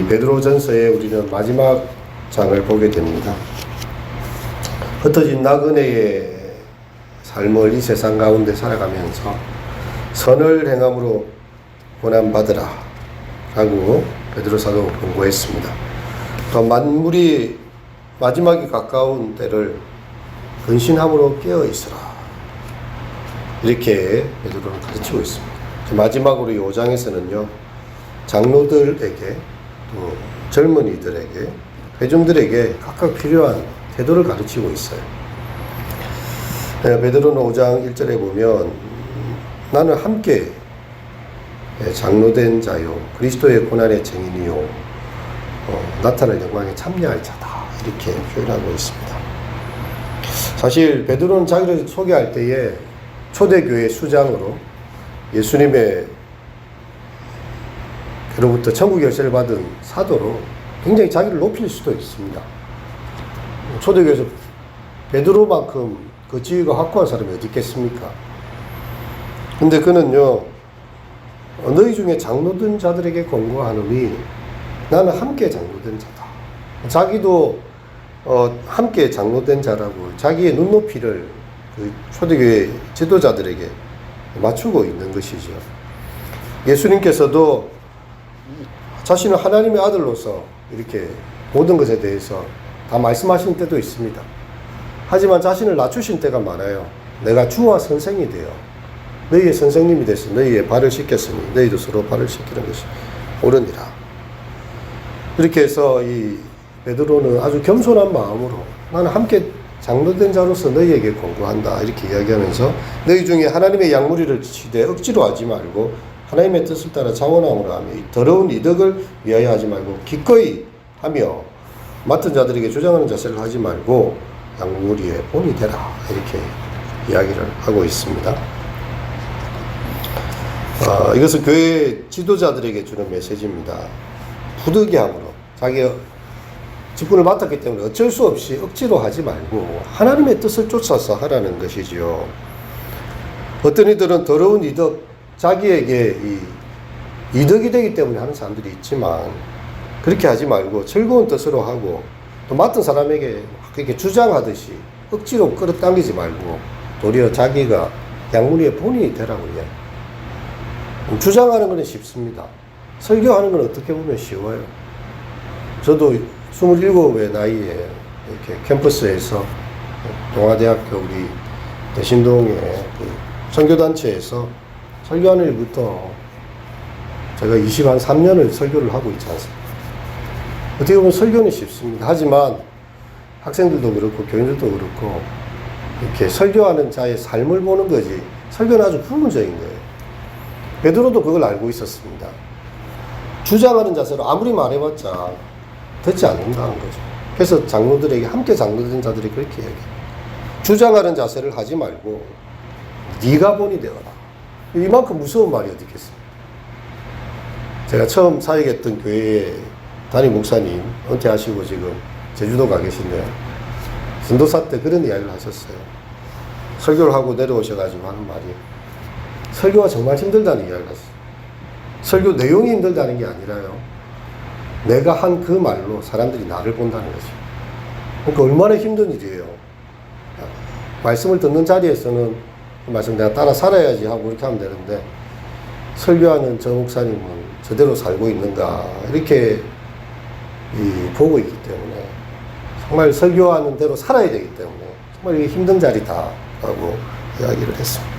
베드로전서에 우리는 마지막 장을 보게 됩니다. 흩어진 나그네의 삶을 이 세상 가운데 살아가면서 선을 행함으로 고난받으라 라고 베드로 사도가 권고했습니다. 또 만물이 마지막이 가까운 때를 근신함으로 깨어 있으라 이렇게 베드로는 가르치고 있습니다. 마지막으로 이 5장에서는요 장로들에게 또 젊은이들에게 회중들에게 각각 필요한 태도를 가르치고 있어요. 베드로는 5장 1절에 보면 나는 함께 장로된 자요 그리스도의 고난의 증인이요 나타날 영광에 참여할 자다 이렇게 표현하고 있습니다. 사실 베드로는 자기를 소개할 때에 초대교회 수장으로 예수님의 그로부터 천국 열쇠를 받은 사도로 굉장히 자기를 높일 수도 있습니다. 초대교회에서 베드로만큼 그 지위가 확고한 사람이 어디 있겠습니까? 근데 그는요 너희 중에 장로된 자들에게 권고하노니 나는 함께 장로된 자다. 자기도 함께 장로된 자라고 자기의 눈높이를 그 초대교회 지도자들에게 맞추고 있는 것이죠. 예수님께서도 자신은 하나님의 아들로서 이렇게 모든 것에 대해서 다 말씀하신 때도 있습니다. 하지만 자신을 낮추신 때가 많아요. 내가 주와 선생이 되어 너희의 선생님이 돼서 너희의 발을 씻겼으니 너희도 서로 발을 씻기는 것이 옳으니라. 이렇게 해서 이 베드로는 아주 겸손한 마음으로 나는 함께 장로된 자로서 너희에게 권고한다 이렇게 이야기하면서 너희 중에 하나님의 양무리를 치되 억지로 하지 말고 하나님의 뜻을 따라 자원함으로 하며 이 더러운 이덕을 위하여 하지 말고 기꺼이 하며 맡은 자들에게 주장하는 자세를 하지 말고 양무리의 본이 되라 이렇게 이야기를 하고 있습니다. 이것은 교회 지도자들에게 주는 메시지입니다. 부득이함으로 자기가 직분을 맡았기 때문에 어쩔 수 없이 억지로 하지 말고 하나님의 뜻을 쫓아서 하라는 것이지요. 어떤 이들은 더러운 이덕, 자기에게 이득이 되기 때문에 하는 사람들이 있지만 그렇게 하지 말고 즐거운 뜻으로 하고 또 맡은 사람에게 그렇게 주장하듯이 억지로 끌어당기지 말고 도리어 자기가 양무리의 본인이 되라고 해요. 주장하는 것은 쉽습니다. 설교하는 건 어떻게 보면 쉬워요. 저도 27의 나이에 이렇게 캠퍼스에서 동아대학교 우리 대신동의 그 선교단체에서 설교하는 일부터 제가 23년을 설교를 하고 있지 않습니까? 어떻게 보면 설교는 쉽습니다. 하지만 학생들도 그렇고 교인들도 그렇고 이렇게 설교하는 자의 삶을 보는 거지 설교는 아주 부분적인 거예요. 베드로도 그걸 알고 있었습니다. 주장하는 자세로 아무리 말해봤자 듣지 않는다는 거죠. 그래서 장로들에게 함께 장로된 자들이 그렇게 얘기해요. 주장하는 자세를 하지 말고 네가 본이 되어라. 이만큼 무서운 말이 어디 있겠습니까? 제가 처음 사역했던 교회의 담임 목사님 은퇴하시고 지금 제주도 가 계신데요. 전도사 때 그런 이야기를 하셨어요. 설교를 하고 내려오셔가지고 하는 말이 설교가 정말 힘들다는 이야기를 하셨어요. 설교 내용이 힘들다는 게 아니라요. 내가 한 그 말로 사람들이 나를 본다는 거죠. 그러니까 얼마나 힘든 일이에요. 말씀을 듣는 자리에서는 그 말씀 내가 따라 살아야지 하고 이렇게 하면 되는데 설교하는 저 목사님은 저대로 살고 있는가 이렇게 보고 있기 때문에 정말 설교하는 대로 살아야 되기 때문에 정말 이게 힘든 자리다라고 이야기를 했습니다.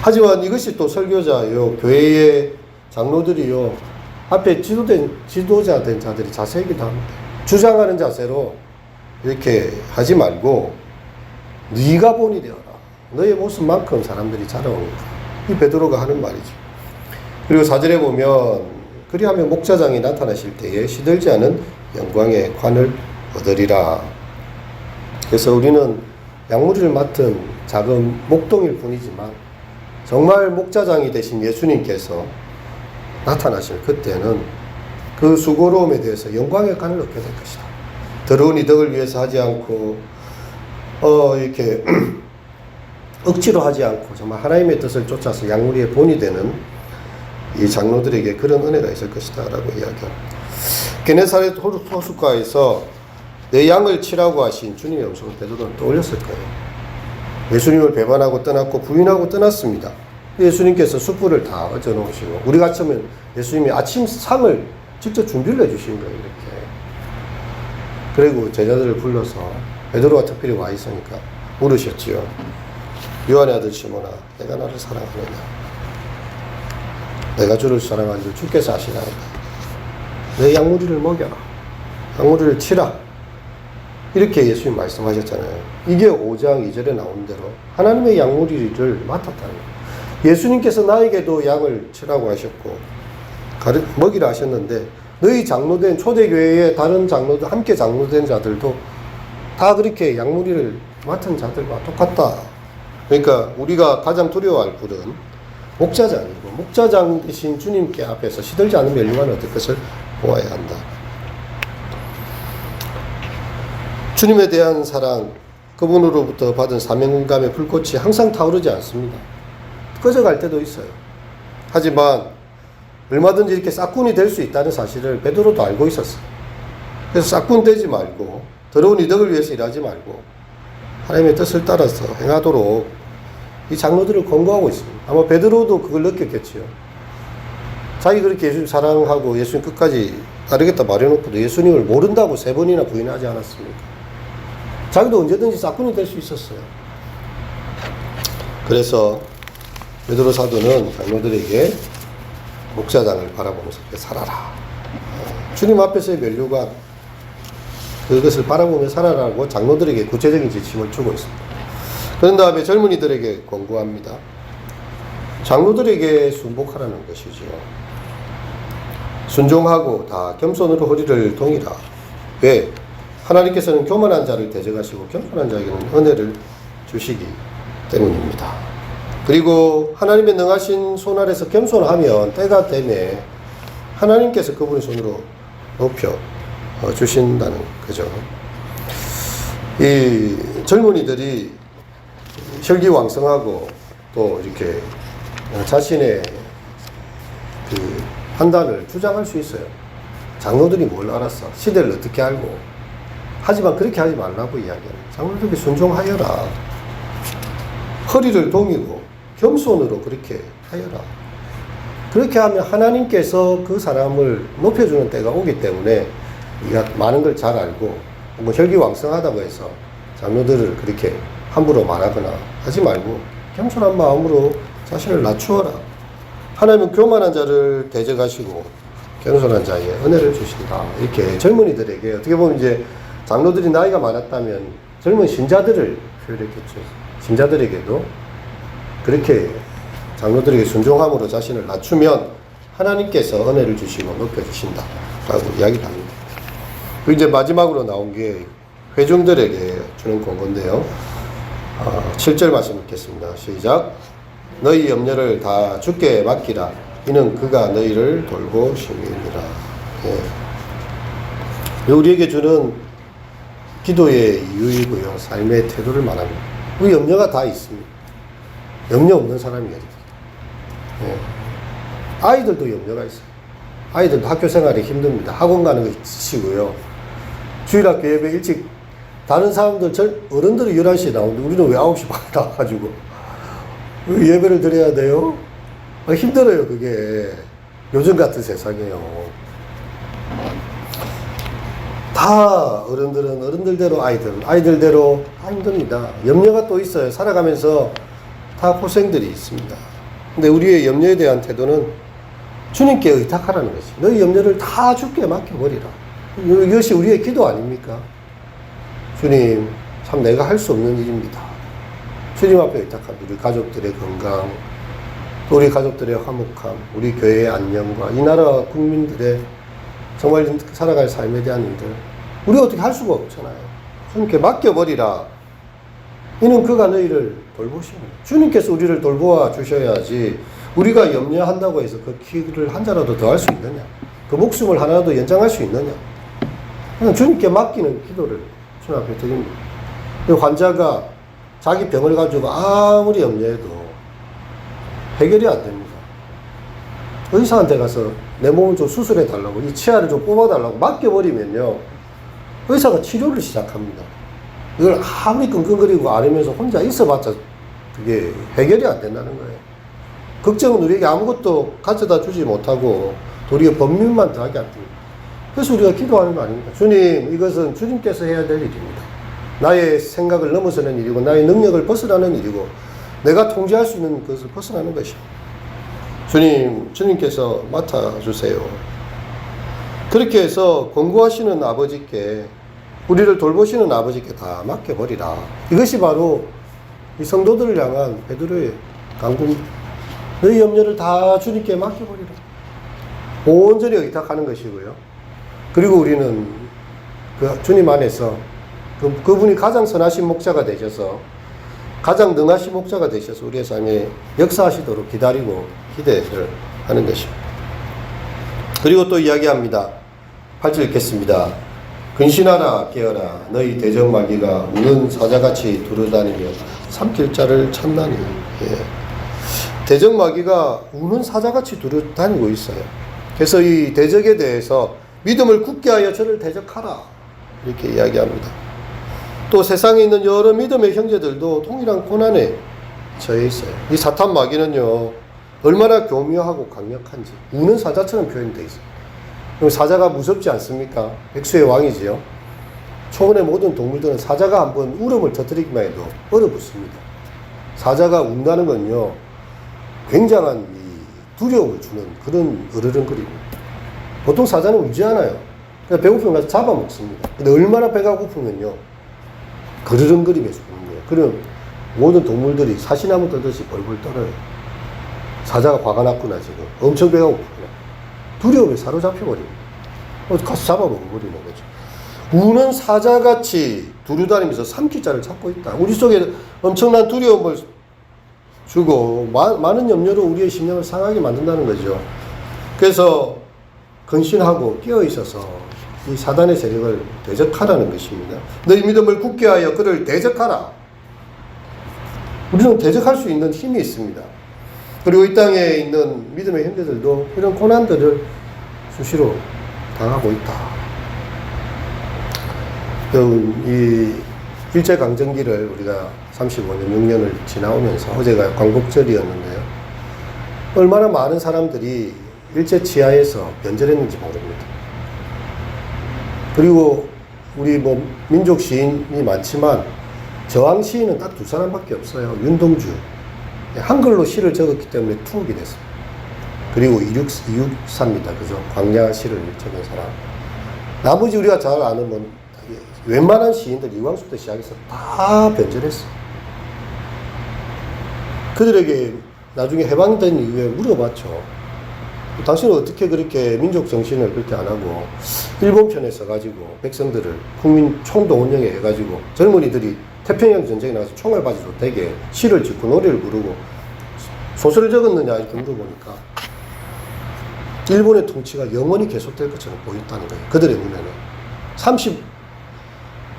하지만 이것이 또 설교자요 교회의 장로들이요 앞에 지도자 된 자들이 자세이기도 합니다. 주장하는 자세로 이렇게 하지 말고 네가 본이 되어라. 너의 모습만큼 사람들이 자라옵니다. 이 베드로가 하는 말이죠. 그리고 4절에 보면 그리하면 목자장이 나타나실 때에 시들지 않은 영광의 관을 얻으리라. 그래서 우리는 양무리를 맡은 작은 목동일 뿐이지만 정말 목자장이 되신 예수님께서 나타나실 그때는 그 수고로움에 대해서 영광의 관을 얻게 될 것이다. 더러운 이덕을 위해서 하지 않고 이렇게 억지로 하지 않고 정말 하나님의 뜻을 쫓아서 양무리의 본이 되는 이 장로들에게 그런 은혜가 있을 것이다 라고 이야기합니다. 게네사렛 호숫가에서 내 양을 치라고 하신 주님의 음성을 베드로는 떠올렸을 거예요. 예수님을 배반하고 떠났고 부인하고 떠났습니다. 예수님께서 숯불을 다 얹어 놓으시고 우리 같으면 예수님이 아침 상을 직접 준비를 해주신 거예요. 이렇게. 그리고 제자들을 불러서 베드로가 특별히 와 있으니까 물으셨지요. 요한의 아들 시몬아, 내가 나를 사랑하느냐? 내가 주를 사랑한 줄 주께서 아시나이다. 내 양무리를 먹여라. 양무리를 치라. 이렇게 예수님 말씀하셨잖아요. 이게 5장 2절에 나온 대로 하나님의 양무리를 맡았다는 거예요. 예수님께서 나에게도 양을 치라고 하셨고 먹이라 하셨는데 너희 장로된 초대교회의 다른 장로들, 함께 장로된 자들도 다 그렇게 양무리를 맡은 자들과 똑같다. 그러니까 우리가 가장 두려워할 분은 목자장이고 목자장 대신 주님께 앞에서 시들지 않은 멸류관을 얻을 것을 보아야 한다. 주님에 대한 사랑, 그분으로부터 받은 사명감의 불꽃이 항상 타오르지 않습니다. 꺼져갈 때도 있어요. 하지만 얼마든지 이렇게 싹군이 될 수 있다는 사실을 베드로도 알고 있었어요. 그래서 싹군 되지 말고 더러운 이덕을 위해서 일하지 말고 하나님의 뜻을 따라서 행하도록 이 장로들을 권고하고 있습니다. 아마 베드로도 그걸 느꼈겠지요. 자기 그렇게 예수님 사랑하고 예수님 끝까지 따르겠다 말해놓고도 예수님을 모른다고 3번이나 부인하지 않았습니까? 자기도 언제든지 싹군이 될 수 있었어요. 그래서 베드로 사도는 장로들에게 목자장을 바라보면서 살아라. 주님 앞에서의 멸류관, 그것을 바라보며 살아라고 장로들에게 구체적인 지침을 주고 있습니다. 그런 다음에 젊은이들에게 권고합니다. 장로들에게 순복하라는 것이죠. 순종하고 다 겸손으로 허리를 동이라. 왜? 하나님께서는 교만한 자를 대적하시고 겸손한 자에게는 은혜를 주시기 때문입니다. 그리고 하나님의 능하신 손 아래서 겸손하면 때가 되매 하나님께서 그분의 손으로 높여 주신다는 거죠. 이 젊은이들이 혈기왕성하고 또 이렇게 자신의 그 판단을 주장할 수 있어요. 장로들이 뭘 알았어? 시대를 어떻게 알고? 하지만 그렇게 하지 말라고 이야기하는. 장로들에게 순종하여라. 허리를 동이고 겸손으로 그렇게 하여라. 그렇게 하면 하나님께서 그 사람을 높여주는 때가 오기 때문에 우리가 많은 걸 잘 알고 뭐 혈기왕성하다고 해서 장로들을 그렇게 함부로 말하거나 하지 말고 겸손한 마음으로 자신을 낮추어라. 하나님은 교만한 자를 대적하시고 겸손한 자에게 은혜를 주신다. 이렇게 젊은이들에게 어떻게 보면 이제 장로들이 나이가 많았다면 젊은 신자들을 표현했겠죠. 신자들에게도 그렇게 장로들에게 순종함으로 자신을 낮추면 하나님께서 은혜를 주시고 높여주신다 라고 이야기를 합니다. 그리고 이제 마지막으로 나온 게 회중들에게 주는 권고인데요. 7절 말씀 읽겠습니다. 시작. 너희 염려를 다 주께 맡기라. 이는 그가 너희를 돌보심이니라. 예. 우리에게 주는 기도의 이유이고요. 삶의 태도를 말합니다. 우리 염려가 다 있습니다. 염려 없는 사람이 어디 있어요. 예. 아이들도 염려가 있어요. 아이들도 학교 생활이 힘듭니다. 학원 가는 거 지치고요. 주일학교 예배 일찍 다른 사람들, 어른들이 11시에 나오는데 우리는 왜 9시 반에 나와가지고 예배를 드려야 돼요? 힘들어요, 그게. 요즘 같은 세상이에요. 다 어른들은 어른들대로 아이들대로 힘듭니다. 염려가 또 있어요. 살아가면서 다 고생들이 있습니다. 근데 우리의 염려에 대한 태도는 주님께 의탁하라는 것이. 너희 염려를 다 주께 맡겨버리라. 이것이 우리의 기도 아닙니까? 주님, 참 내가 할 수 없는 일입니다. 주님 앞에 의탁합니다. 우리 가족들의 건강, 또 우리 가족들의 화목함, 우리 교회의 안녕과 이 나라 국민들의 정말 살아갈 삶에 대한 일들, 우리가 어떻게 할 수가 없잖아요. 주님께 맡겨버리라. 이는 그가 너희를 돌보십니다. 주님께서 우리를 돌보아 주셔야지 우리가 염려한다고 해서 그 키를 한 자라도 더 할 수 있느냐, 그 목숨을 하나라도 연장할 수 있느냐. 그냥 주님께 맡기는 기도를 주님 앞에 드립니다. 환자가 자기 병을 가지고 아무리 염려해도 해결이 안 됩니다. 의사한테 가서 내 몸을 좀 수술해 달라고, 이 치아를 좀 뽑아 달라고 맡겨버리면요, 의사가 치료를 시작합니다. 이걸 아무리 끙끙거리고 앓으면서 혼자 있어봤자 그게 해결이 안 된다는 거예요. 걱정은 우리에게 아무것도 가져다 주지 못하고 도리어 법률만 더하게 합니다. 그래서 우리가 기도하는 거 아닙니까? 주님, 이것은 주님께서 해야 될 일입니다. 나의 생각을 넘어서는 일이고 나의 능력을 벗어나는 일이고 내가 통제할 수 있는 것을 벗어나는 것입니다. 주님께서 맡아주세요. 그렇게 해서 권고하시는 아버지께, 우리를 돌보시는 아버지께 다 맡겨버리라. 이것이 바로 이 성도들을 향한 베드로의 강구입니다. 너희 염려를 다 주님께 맡겨버리라. 온전히 의탁하는 것이고요. 그리고 우리는 그 주님 안에서 그분이 가장 선하신 목자가 되셔서, 가장 능하신 목자가 되셔서 우리의 삶에 역사하시도록 기다리고 기대를 하는 것입니다. 그리고 또 이야기합니다. 8절 읽겠습니다. 근신하라 깨어라 너희 대적마귀가 우는 사자같이 두루다니며 삼킬 자를 찾나니. 예. 대적마귀가 우는 사자같이 두루다니고 있어요. 그래서 이 대적에 대해서 믿음을 굳게 하여 저를 대적하라 이렇게 이야기합니다. 또 세상에 있는 여러 믿음의 형제들도 동일한 고난에 처해 있어요. 이 사탄 마귀는요, 얼마나 교묘하고 강력한지 우는 사자처럼 표현되어 있어요. 그럼 사자가 무섭지 않습니까? 백수의 왕이지요. 초원의 모든 동물들은 사자가 한번 울음을 터뜨리기만 해도 얼어붙습니다. 사자가 운다는 건요, 굉장한 이 두려움을 주는 그런 으르렁거림입니다. 보통 사자는 울지 않아요. 그냥 배고프면 가서 잡아먹습니다. 근데 얼마나 배가 고프면요, 그르렁거리면서 우는 거예요. 그럼 모든 동물들이 사시나무 떠듯이 벌벌 떨어요. 사자가 화가 났구나, 지금. 엄청 배가 고프구나. 두려움에 사로잡혀버립니다. 가서 잡아먹어버리는 거죠. 우는 사자같이 두루다니면서 삼킬 자를 찾고 있다. 우리 속에 엄청난 두려움을 주고 많은 염려로 우리의 심령을 상하게 만든다는 거죠. 그래서 근신하고 깨어있어서 이 사단의 세력을 대적하라는 것입니다. 너희 믿음을 굳게 하여 그를 대적하라. 우리는 대적할 수 있는 힘이 있습니다. 그리고 이 땅에 있는 믿음의 형제들도 이런 고난들을 수시로 당하고 있다. 이 일제강점기를 우리가 35년, 6년을 지나오면서, 어제가 광복절이었는데요, 얼마나 많은 사람들이 일제 치하에서 변절했는지 모릅니다. 그리고 우리 민족 시인이 많지만 저항 시인은 딱 두 사람밖에 없어요. 윤동주, 한글로 시를 적었기 때문에 투옥이 됐습니다. 그리고 264입니다. 그죠? 광야 시를 적은 사람. 나머지 우리가 잘 아는 웬만한 시인들 이광수부터 시작해서 다 변절했어. 그들에게 나중에 해방된 이후에 물어봤죠. 당신은 어떻게 그렇게 민족 정신을 그렇게 안 하고 일본 편에 서가지고 백성들을 국민 총동원령에 해가지고 젊은이들이 태평양 전쟁에 나가서 총알 바지로 되게 시를 짓고 노래를 부르고 소설을 적었느냐 이렇게 물어보니까 일본의 통치가 영원히 계속될 것처럼 보였다는 거예요. 그들의 눈에는 35년,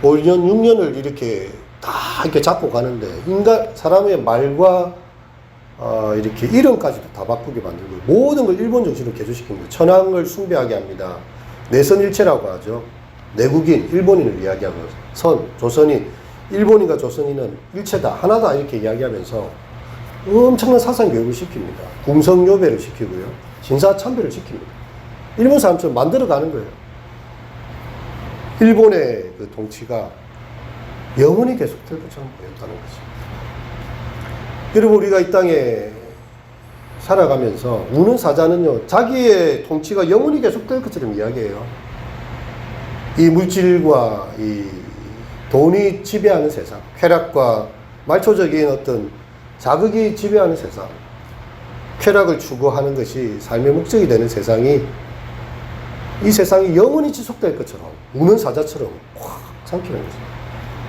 6년을 이렇게 다 이렇게 잡고 가는데 사람의 말과 이렇게 이름까지도 다 바꾸게 만들고 모든 걸 일본 정신으로 개조시킵니다. 천황을 숭배하게 합니다. 내선일체라고 하죠. 내국인, 일본인을 이야기하고 조선인, 일본인과 조선인은 일체다, 하나다 이렇게 이야기하면서 엄청난 사상교육을 시킵니다. 궁성요배를 시키고요. 신사참배를 시킵니다. 일본 사람처럼 만들어가는 거예요. 일본의 그 통치가 영원히 계속될 것처럼 보였다는 거죠. 여러분, 우리가 이 땅에 살아가면서 우는 사자는요, 자기의 통치가 영원히 계속될 것처럼 이야기해요. 이 물질과 이 돈이 지배하는 세상, 쾌락과 말초적인 어떤 자극이 지배하는 세상, 쾌락을 추구하는 것이 삶의 목적이 되는 세상이, 이 세상이 영원히 지속될 것처럼 우는 사자처럼 확 삼키는 거죠.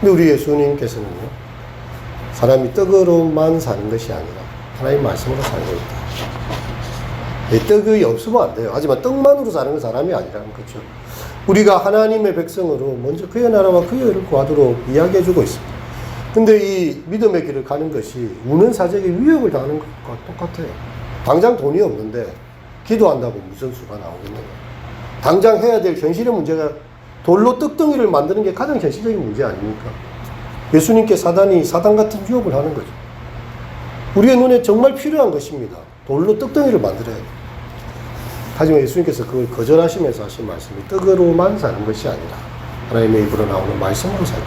근데 우리 예수님께서는요, 사람이 떡으로만 사는 것이 아니라 하나님 말씀으로 살고 있다. 떡이 없으면 안 돼요. 하지만 떡만으로 사는 건 사람이 아니라는 거죠. 우리가 하나님의 백성으로 먼저 그의 나라와 그의 의를 구하도록 이야기해주고 있습니다. 근데 이 믿음의 길을 가는 것이 우는 사자에게 위협을 당하는 것과 똑같아요. 당장 돈이 없는데 기도한다고 무슨 수가 나오겠느냐. 당장 해야 될 현실의 문제가 돌로 떡덩이를 만드는 게 가장 현실적인 문제 아닙니까? 예수님께 사단이 사단 같은 유혹을 하는 거죠. 우리의 눈에 정말 필요한 것입니다. 돌로 떡덩이를 만들어야 돼요. 하지만 예수님께서 그걸 거절하시면서 하신 말씀이 떡으로만 사는 것이 아니라 하나님의 입으로 나오는 말씀으로 살고,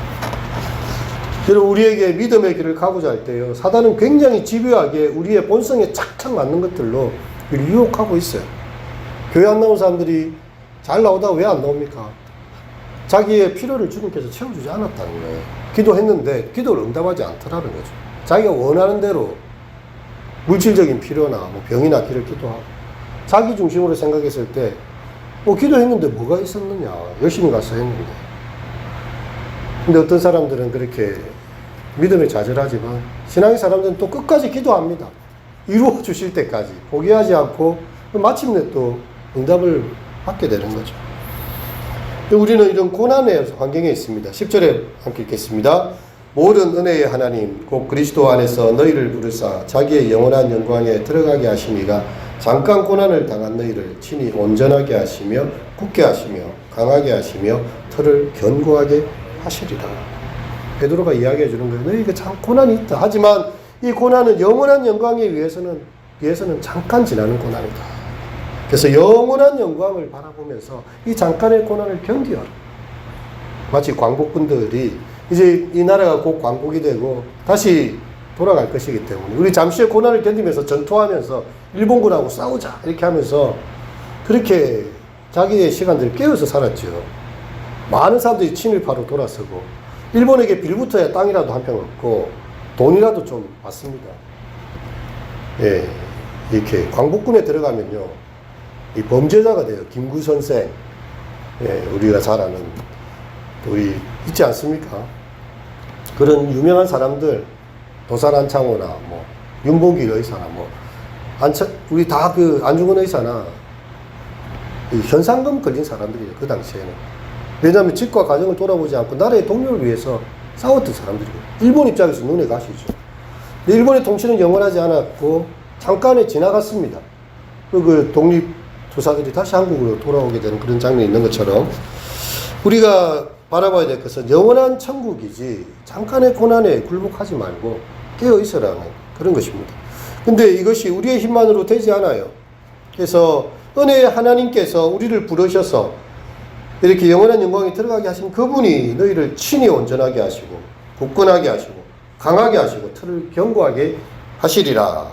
여러분, 우리에게 믿음의 길을 가고자 할 때요, 사단은 굉장히 집요하게 우리의 본성에 착착 맞는 것들로 우리를 유혹하고 있어요. 교회 안 나온 사람들이 잘 나오다가 왜 안 나옵니까? 자기의 필요를 주님께서 채워주지 않았다는 거예요. 기도했는데 기도를 응답하지 않더라는 거죠. 자기가 원하는 대로 물질적인 필요나 뭐 병이나 길을 기도하고, 자기 중심으로 생각했을 때 기도했는데 뭐가 있었느냐, 열심히 가서 했는데. 근데 어떤 사람들은 그렇게 믿음에 좌절하지만 신앙의 사람들은 또 끝까지 기도합니다. 이루어 주실 때까지 포기하지 않고 마침내 또 응답을 받게 되는 거죠. 우리는 이런 고난의 환경에 있습니다. 10절에 함께 읽겠습니다. 모든 은혜의 하나님 곧 그리스도 안에서 너희를 부르사 자기의 영원한 영광에 들어가게 하시니가 잠깐 고난을 당한 너희를 친히 온전하게 하시며 굳게 하시며 강하게 하시며 털을 견고하게 하시리라. 베드로가 이야기해 주는 거예요. 너희에게 참 고난이 있다. 하지만 이 고난은 영원한 영광에 위해서는 잠깐 지나는 고난이다. 그래서 영원한 영광을 바라보면서 이 잠깐의 고난을 견디어라. 마치 광복군들이 이제 이 나라가 곧 광복이 되고 다시 돌아갈 것이기 때문에 우리 잠시의 고난을 견디면서 전투하면서 일본군하고 싸우자 이렇게 하면서 그렇게 자기의 시간들을 깨워서 살았죠. 많은 사람들이 친일파로 돌아서고 일본에게 빌붙어야 땅이라도 한 평 얻고 돈이라도 좀 받습니다. 예, 이렇게 광복군에 들어가면요, 이 범죄자가 돼요. 김구 선생, 예, 우리가 잘 아는, 우리 있지 않습니까? 그런 유명한 사람들, 도산 안창호나 뭐 윤봉길 의사나 뭐 우리 다 그 안중근 의사나 현상금 걸린 사람들이에요. 그 당시에는. 왜냐하면 집과 가정을 돌아보지 않고 나라의 독립을 위해서 싸웠던 사람들이에요. 일본 입장에서 눈에 가시죠. 근데 일본의 통치는 영원하지 않았고 잠깐에 지나갔습니다. 그 독립 투사들이 다시 한국으로 돌아오게 되는 그런 장면이 있는 것처럼 우리가 바라봐야 될 것은 영원한 천국이지 잠깐의 고난에 굴복하지 말고 깨어있으라는 그런 것입니다. 근데 이것이 우리의 힘만으로 되지 않아요. 그래서 은혜의 하나님께서 우리를 부르셔서 이렇게 영원한 영광에 들어가게 하신 그분이 너희를 친히 온전하게 하시고 굳건하게 하시고 강하게 하시고 틀을 견고하게 하시리라.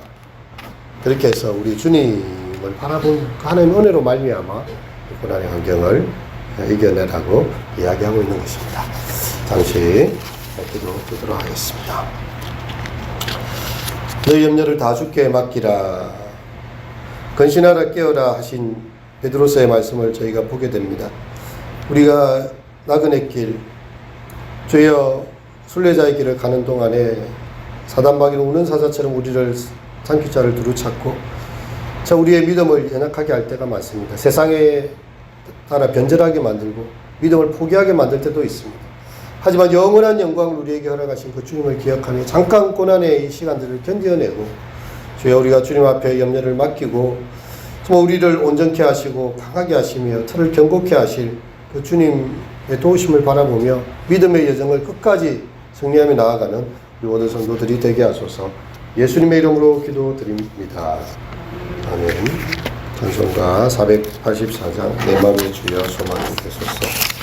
그렇게 해서 우리 주님을 바라본 하나님의 은혜로 말미암아 고난의 환경을 이겨내라고 이야기하고 있는 것입니다. 잠시 기도드리도록 하겠습니다. 너희 염려를 다 주께 맡기라. 근신하라 깨어라 하신 베드로서의 말씀을 저희가 보게 됩니다. 우리가 나그네 길, 주여 순례자의 길을 가는 동안에 사단마귀는 우는 사자처럼 우리를 장기자를 두루찾고 우리의 믿음을 연약하게 할 때가 많습니다. 세상에 따라 변절하게 만들고 믿음을 포기하게 만들 때도 있습니다. 하지만 영원한 영광을 우리에게 허락하신 그 주님을 기억하며 잠깐 고난의 이 시간들을 견뎌내고 주여 우리가 주님 앞에 염려를 맡기고 정말 우리를 온전케 하시고 강하게 하시며 틀을 견고케 하실 그 주님의 도우심을 바라보며 믿음의 여정을 끝까지 승리하며 나아가는 우리 모든 성도들이 되게 하소서. 예수님의 이름으로 기도드립니다. 아멘. 찬송가 484장 내 마음의 주여 소망이 되소서.